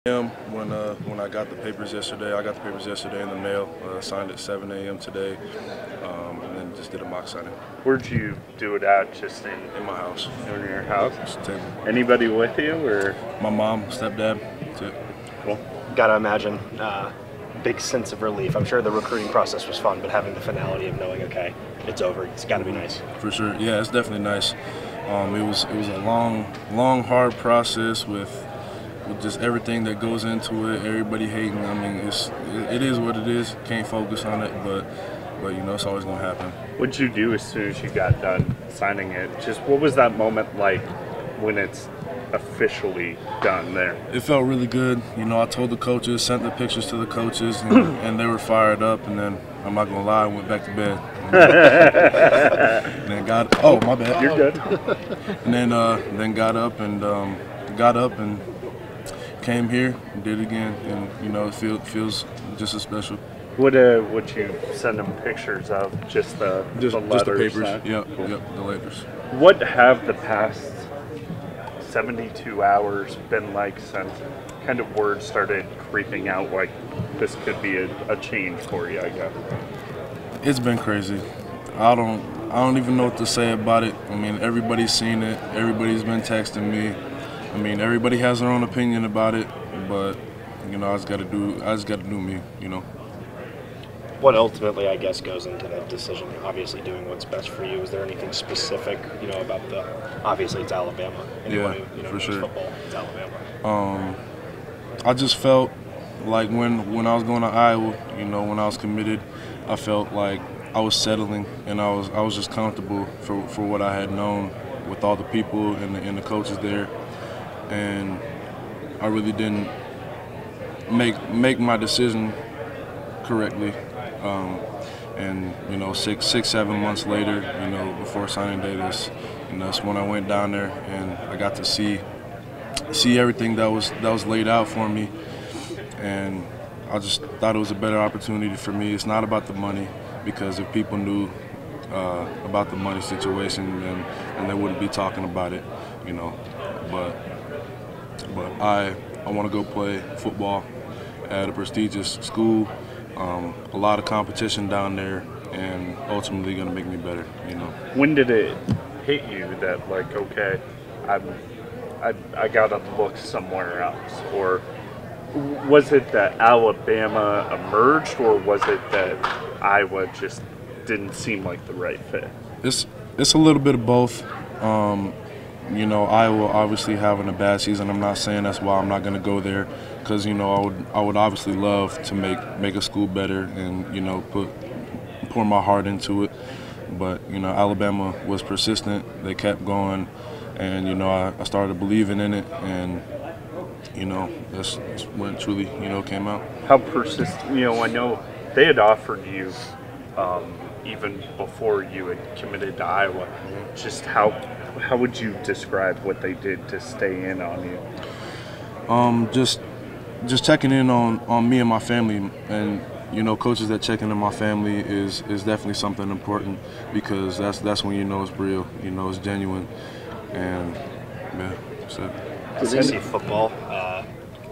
When I got the papers yesterday, I got the papers yesterday in the mail. Signed at 7 a.m. today, and then just did a mock signing Where'd you do it at? Just in my house. in your house? Just a table. Anybody with you, or? My mom, stepdad. That's it. Cool. Gotta imagine, big sense of relief. I'm sure the recruiting process was fun, but having the finality of knowing, okay, it's over, it's gotta be nice. For sure. Yeah, it's definitely nice. It was a long, hard process with just everything that goes into it. Everybody hating. I mean, it is what it is. Can't focus on it, but you know, it's always gonna happen. What'd you do as soon as you got done signing it? Just what was that moment like when it's officially done there? It felt really good. You know, I told the coaches, sent the pictures to the coaches, and they were fired up. And then, I'm not gonna lie, I went back to bed. And then oh, my bad. You're good. And then got up and came here and did it again. And you know, it feels just as special. Would you send them pictures of just the letters? Just the papers. Yep, Cool. Yep, the letters. What have the past 72 hours been like since kind of word started creeping out like this could be a change for you, I guess? It's been crazy. I don't even know what to say about it. I mean, everybody's seen it. Everybody's been texting me. I mean, everybody has their own opinion about it, but you know, I just gotta do me, you know. What ultimately, I guess, goes into that decision? Obviously, doing what's best for you. Is there anything specific, you know, about obviously it's Alabama. Anyone Yeah, who, you know, for knows sure. football, it's Alabama. I just felt like when I was going to Iowa, you know, when I was committed, I felt like I was settling and I was just comfortable for what I had known with all the people and the coaches there, and I really didn't make my decision correctly. And you know, 7 months later, you know, before signing day, that's when I went down there and I got to see everything that was laid out for me, and I just thought it was a better opportunity for me. It's not about the money, because if people knew about the money situation, then they wouldn't be talking about it, you know. But I want to go play football at a prestigious school. A lot of competition down there, and ultimately going to make me better, you know. When did it hit you that, like, okay, I gotta look somewhere else? Or was it that Alabama emerged, or was it that Iowa just didn't seem like the right fit? It's a little bit of both. You know, Iowa obviously having a bad season. I'm not saying that's why I'm not going to go there, because you know, I would obviously love to make a school better and, you know, pour my heart into it. But you know, Alabama was persistent. They kept going, and you know, I started believing in it, and you know, that's when it truly, you know, came out. How persistent? You know, I know they had offered you even before you had committed to Iowa. Just how would you describe what they did to stay in on you? Just checking in on me and my family, and you know, coaches that check in on my family is definitely something important, because that's when you know it's real, you know, it's genuine, and yeah, that's it. SEC football,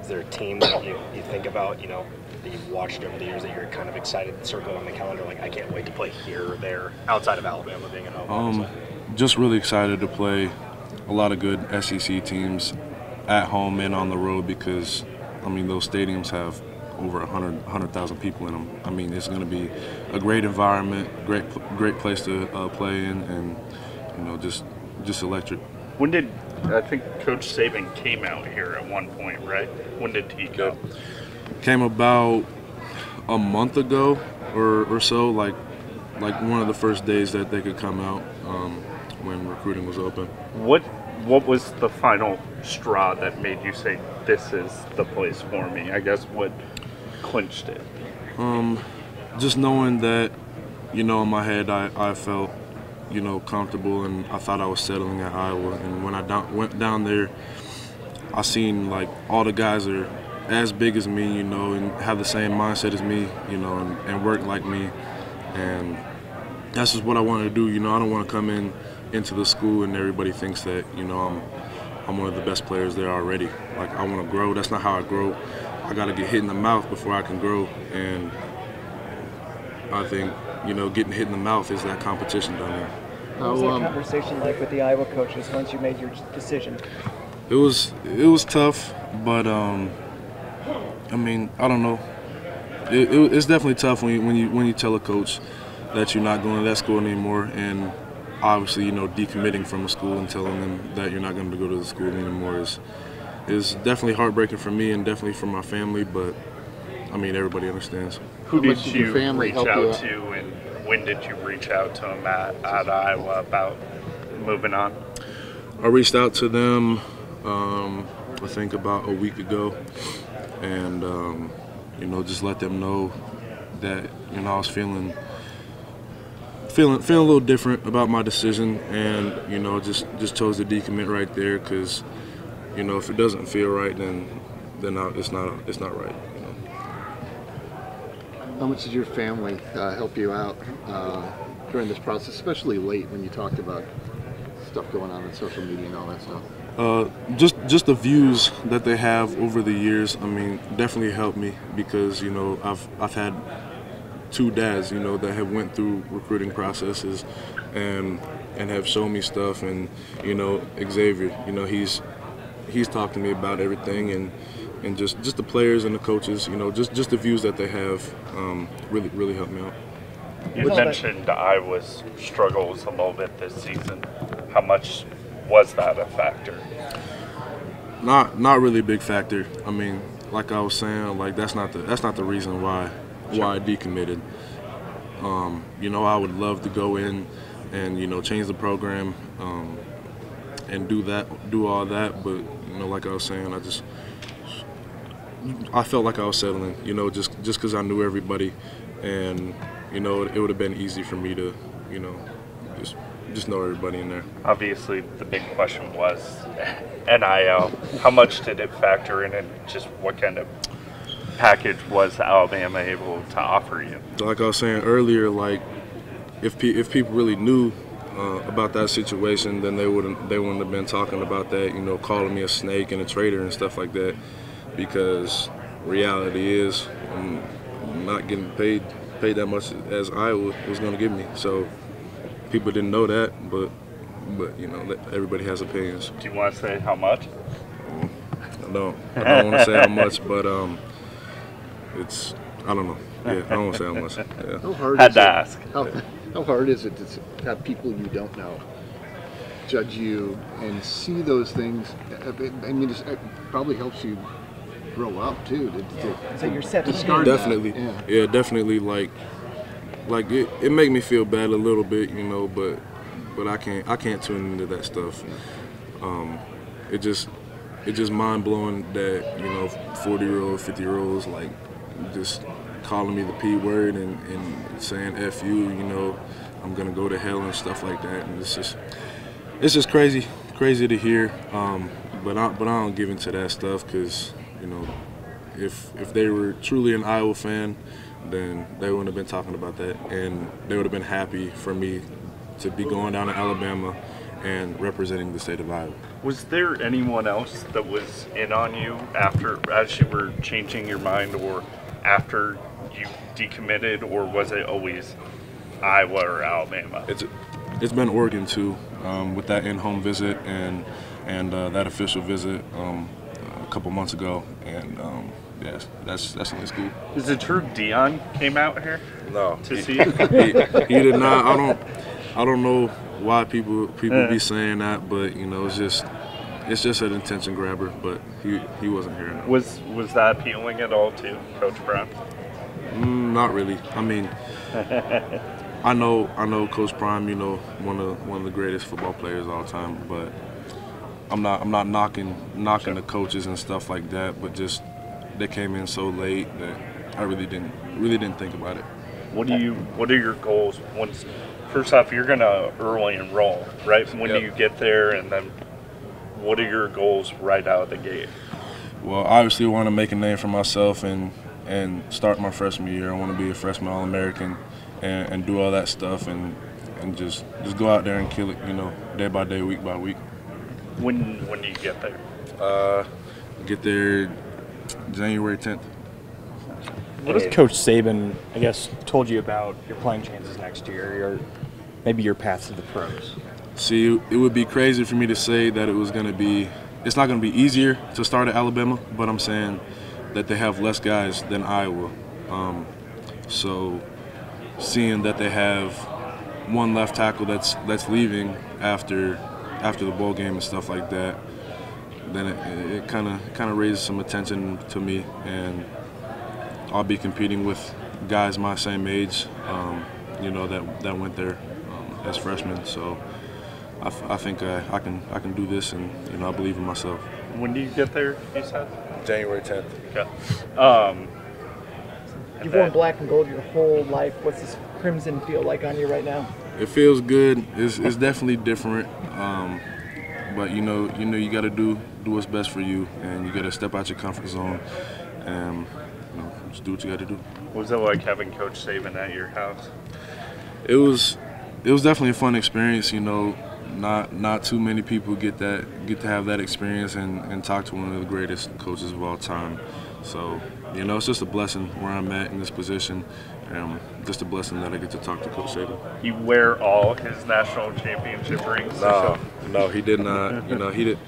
is there a team that you think about, you know, that you've watched over the years that you're kind of excited to circle on the calendar, like, I can't wait to play here or there, outside of Alabama being at home? Just really excited to play a lot of good SEC teams at home and on the road, because I mean, those stadiums have over 100,000 people in them. I mean, it's going to be a great environment, great place to play in, and you know, just electric. When did, I think Coach Saban came out here at one point, right? When did he go? Came about a month ago or so, like one of the first days that they could come out, when recruiting was open. What was the final straw that made you say, this is the place for me? I guess what clinched it? Just knowing that, you know, in my head I felt, you know, comfortable, and I thought I was settling at Iowa. And when I went down there, I seen like all the guys are as big as me, you know, and have the same mindset as me, you know, and work like me. And that's just what I wanted to do. You know, I don't want to come into the school and everybody thinks that, you know, I'm one of the best players there already. Like, I want to grow. That's not how I grow. I got to get hit in the mouth before I can grow. And I think, you know, getting hit in the mouth is that competition down there. What was that conversation like with the Iowa coaches once you made your decision? It was tough, but I mean, I don't know. It's definitely tough when you tell a coach that you're not going to that school anymore, and obviously, you know, decommitting from a school and telling them that you're not going to go to the school anymore is definitely heartbreaking for me and definitely for my family. But I mean, everybody understands. Who did you reach out to, and when did you reach out to them at Iowa about moving on? I reached out to them, I think about a week ago, and you know, just let them know that, you know, I was feeling a little different about my decision, and, you know, just chose to decommit right there, because, you know, if it doesn't feel right, then it's not right. You know. How much did your family help you out during this process, especially late when you talked about stuff going on social media and all that stuff? Just the views that they have over the years, I mean, definitely helped me, because, you know, I've had two dads, you know, that have went through recruiting processes and have shown me stuff. And, you know, Xavier, you know, he's talked to me about everything, and just the players and the coaches, you know, just the views that they have really helped me out. You mentioned Iowa's struggles a little bit this season. How much was that a factor? Not really a big factor. I mean, like I was saying, like that's not the reason why I decommitted. You know, I would love to go in and, you know, change the program and do all that, but, you know, like I was saying, I felt like I was settling, you know, just because I knew everybody, and, you know, it would have been easy for me to, you know, just know everybody in there. Obviously, the big question was NIL. How much did it factor in, and just what kind of package was Alabama able to offer you? Like I was saying earlier, like if people really knew about that situation, then they wouldn't have been talking about that, you know, calling me a snake and a traitor and stuff like that. Because reality is, I'm not getting paid that much as Iowa was going to give me. So people didn't know that, but you know, everybody has opinions. Do you want to say how much? I don't want to say how much, but I don't know. Yeah, I don't want to say how much. Yeah. How hard Had to ask. How hard is it to have people you don't know judge you and see those things? I mean, it probably helps you grow up too. So you're set to discard definitely. that. Yeah, definitely. Like it made me feel bad a little bit, you know, but I can't tune into that stuff. It just mind blowing that, you know, 40-year-old, 50-year-olds like just calling me the P word and saying F you, you know, I'm gonna go to hell and stuff like that. And it's just crazy to hear. But I don't give into that stuff, because, you know, if they were truly an Iowa fan, then they wouldn't have been talking about that, and they would have been happy for me to be going down to Alabama and representing the state of Iowa. Was there anyone else that was in on you as you were changing your mind, or after you decommitted, or was it always Iowa or Alabama? It's been Oregon too, with that in-home visit and that official visit a couple months ago, and yes, that's really cool. Is it true Dion came out here? No, to see you? he did not. I don't know why people be saying that, but, you know, it's just an attention grabber. But he wasn't here. No. Was that appealing at all to Coach Brown? Not really. I mean, I know Coach Prime, you know, one of the greatest football players of all time, but I'm not knocking Sure. the coaches and stuff like that, but just they came in so late that I really didn't think about it. What are your goals once? First off, you're gonna early enroll, right? When do you get there, and then what are your goals right out of the gate? Well, obviously, I want to make a name for myself and start my freshman year. I want to be a freshman All-American and do all that stuff and just go out there and kill it, you know, day by day, week by week. When do you get there? Get there January 10th. What has Coach Saban, I guess, told you about your playing chances next year, or maybe your path to the pros? See, it would be crazy for me to say that it's not going to be easier to start at Alabama, but I'm saying that they have less guys than Iowa. So seeing that they have one left tackle that's leaving after the bowl game and stuff like that, then it kind of raises some attention to me, and I'll be competing with guys my same age, that went there as freshmen. So I think I can do this, and I believe in myself. When do you get there? You said January 10th. Okay. You've worn black and gold your whole life. What's this crimson feel like on you right now? It feels good. It's definitely different, but you got to do what's best for you, and you got to step out your comfort zone, and just do what you got to do. What was it like having Coach Saban at your house? It was definitely a fun experience. Not too many people get to have that experience and talk to one of the greatest coaches of all time. So it's just a blessing where I'm at in this position. Just a blessing that I get to talk to Coach Saban. You wear all his national championship rings? No, he did not. He did.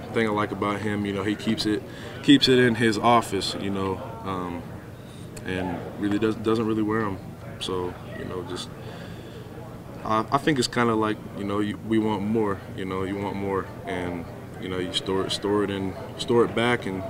The thing I like about him, he keeps it in his office, and really doesn't really wear them. So just I think it's kind of like we want more. You want more, and you store it back, and